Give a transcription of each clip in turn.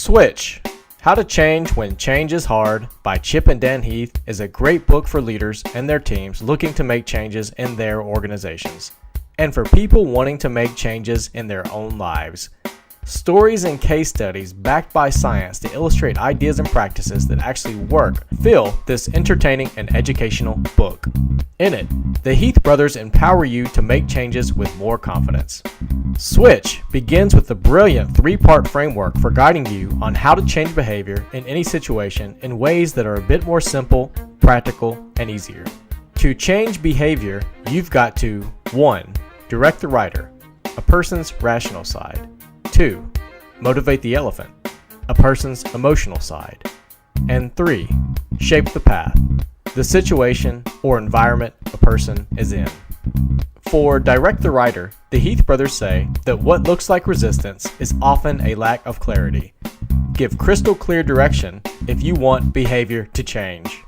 Switch. How to Change When Change is Hard by Chip and Dan Heath is a great book for leaders and their teams looking to make changes in their organizations, and for people wanting to make changes in their own lives. Stories and case studies backed by science to illustrate ideas and practices that actually work fill this entertaining and educational book. In it, the Heath brothers empower you to make changes with more confidence. Switch begins with the brilliant three-part framework for guiding you on how to change behavior in any situation in ways that are a bit more simple, practical, and easier. To change behavior, you've got to 1. Direct the rider, a person's rational side. 2. Motivate the elephant, a person's emotional side. And 3. Shape the path, the situation or environment a person is in. For direct the rider, the Heath brothers say that what looks like resistance is often a lack of clarity. Give crystal clear direction if you want behavior to change.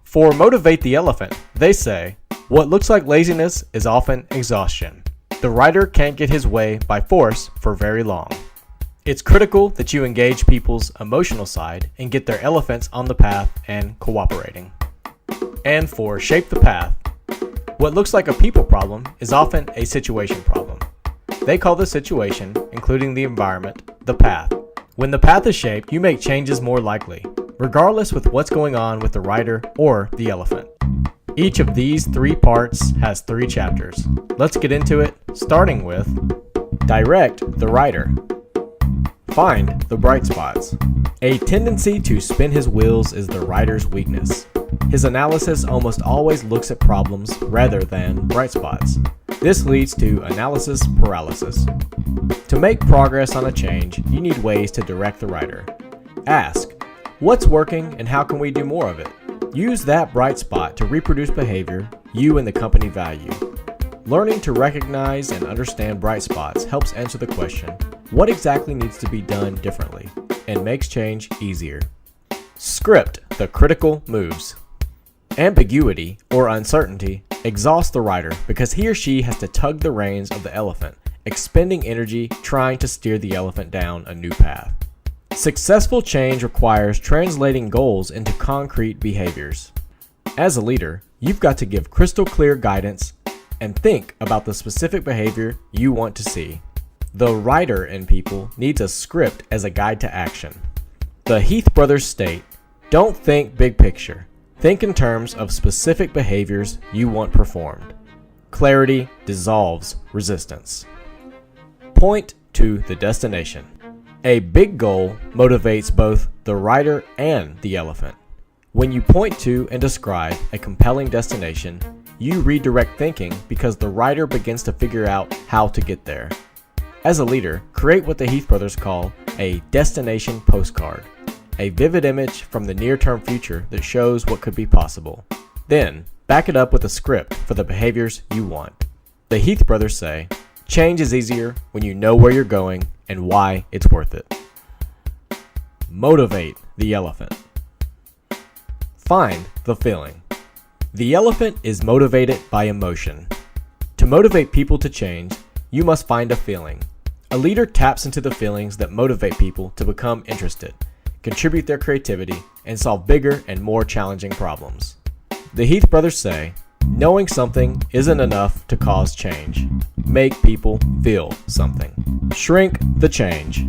For motivate the elephant, they say, what looks like laziness is often exhaustion. The rider can't get his way by force for very long. It's critical that you engage people's emotional side and get their elephants on the path and cooperating. And for shape the path, what looks like a people problem is often a situation problem. They call the situation, including the environment, the path. When the path is shaped, you make changes more likely, regardless with what's going on with the rider or the elephant. Each of these 3 parts has 3 chapters. Let's get into it, starting with direct the rider. Find the bright spots. A tendency to spin his wheels is the rider's weakness. His analysis almost always looks at problems rather than bright spots. This leads to analysis paralysis. To make progress on a change, you need ways to direct the rider. Ask, what's working and how can we do more of it? Use that bright spot to reproduce behavior you and the company value. Learning to recognize and understand bright spots helps answer the question, what exactly needs to be done differently, and makes change easier. Script the critical moves. Ambiguity or uncertainty exhausts the rider because he or she has to tug the reins of the elephant, expending energy trying to steer the elephant down a new path. Successful change requires translating goals into concrete behaviors. As a leader, you've got to give crystal clear guidance and think about the specific behavior you want to see. The rider in people needs a script as a guide to action. The Heath brothers state, don't think big picture. Think in terms of specific behaviors you want performed. Clarity dissolves resistance. Point to the destination. A big goal motivates both the rider and the elephant. When you point to and describe a compelling destination, you redirect thinking because the rider begins to figure out how to get there. As a leader, create what the Heath brothers call a destination postcard, a vivid image from the near-term future that shows what could be possible. Then, back it up with a script for the behaviors you want. The Heath brothers say, change is easier when you know where you're going and why it's worth it. Motivate the elephant. Find the feeling. The elephant is motivated by emotion. To motivate people to change, you must find a feeling. A leader taps into the feelings that motivate people to become interested, contribute their creativity, and solve bigger and more challenging problems. The Heath brothers say, knowing something isn't enough to cause change. Make people feel something. Shrink the change.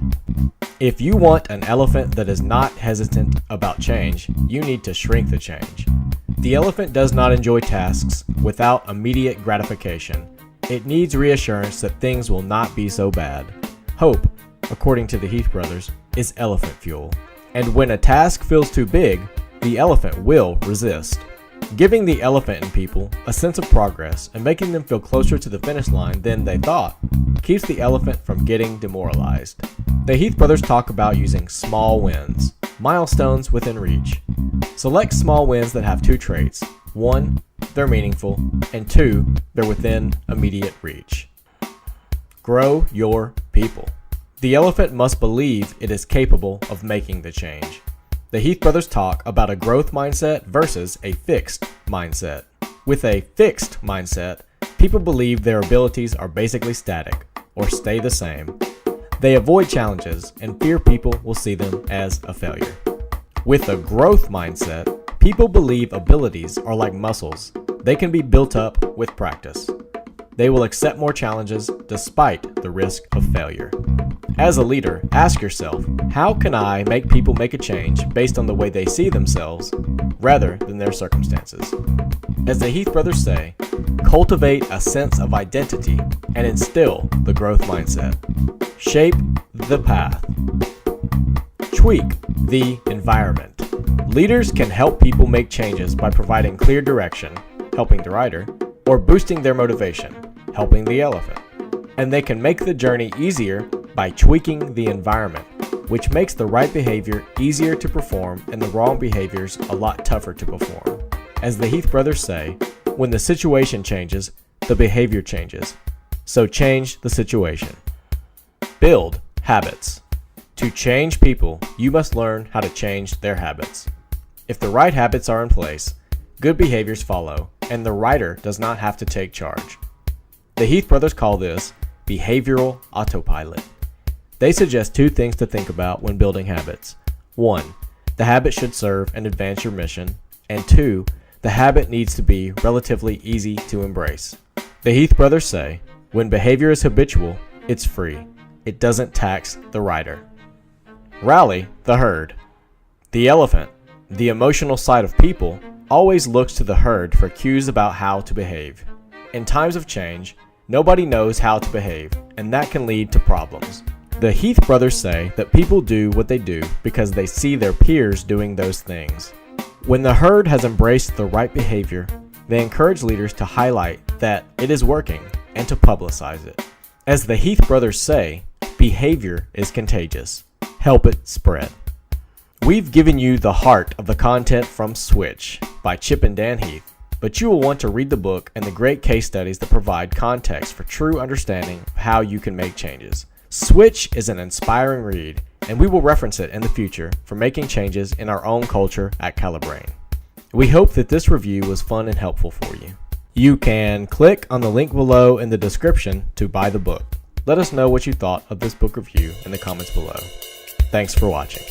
If you want an elephant that is not hesitant about change, you need to shrink the change. The elephant does not enjoy tasks without immediate gratification. It needs reassurance that things will not be so bad. Hope, according to the Heath brothers, is elephant fuel. And when a task feels too big, the elephant will resist. Giving the elephant in people a sense of progress and making them feel closer to the finish line than they thought keeps the elephant from getting demoralized. The Heath brothers talk about using small wins, milestones within reach. Select small wins that have 2 traits. 1, they're meaningful, and 2, they're within immediate reach. Grow your people. The elephant must believe it is capable of making the change. The Heath brothers talk about a growth mindset versus a fixed mindset. With a fixed mindset, people believe their abilities are basically static or stay the same. They avoid challenges and fear people will see them as a failure. With a growth mindset, people believe abilities are like muscles. They can be built up with practice. They will accept more challenges despite the risk of failure. As a leader, ask yourself, how can I make people make a change based on the way they see themselves rather than their circumstances? As the Heath brothers say, cultivate a sense of identity and instill the growth mindset. Shape the path. Tweak the environment. Leaders can help people make changes by providing clear direction, helping the rider, or boosting their motivation, helping the elephant. And they can make the journey easier by tweaking the environment, which makes the right behavior easier to perform and the wrong behaviors a lot tougher to perform. As the Heath brothers say, when the situation changes, the behavior changes. So change the situation. Build habits. To change people, you must learn how to change their habits. If the right habits are in place, good behaviors follow, and the rider does not have to take charge. The Heath brothers call this behavioral autopilot. They suggest two things to think about when building habits. 1. The habit should serve and advance your mission. And 2. The habit needs to be relatively easy to embrace. The Heath brothers say, when behavior is habitual, it's free. It doesn't tax the rider. Rally the herd. The elephant, the emotional side of people, always looks to the herd for cues about how to behave. In times of change, nobody knows how to behave, and that can lead to problems. The Heath brothers say that people do what they do because they see their peers doing those things. When the herd has embraced the right behavior, they encourage leaders to highlight that it is working and to publicize it. As the Heath brothers say, behavior is contagious. Help it spread. We've given you the heart of the content from Switch by Chip and Dan Heath, but you will want to read the book and the great case studies that provide context for true understanding of how you can make changes. Switch is an inspiring read, and we will reference it in the future for making changes in our own culture at Calibrain. We hope that this review was fun and helpful for you. You can click on the link below in the description to buy the book. Let us know what you thought of this book review in the comments below. Thanks for watching.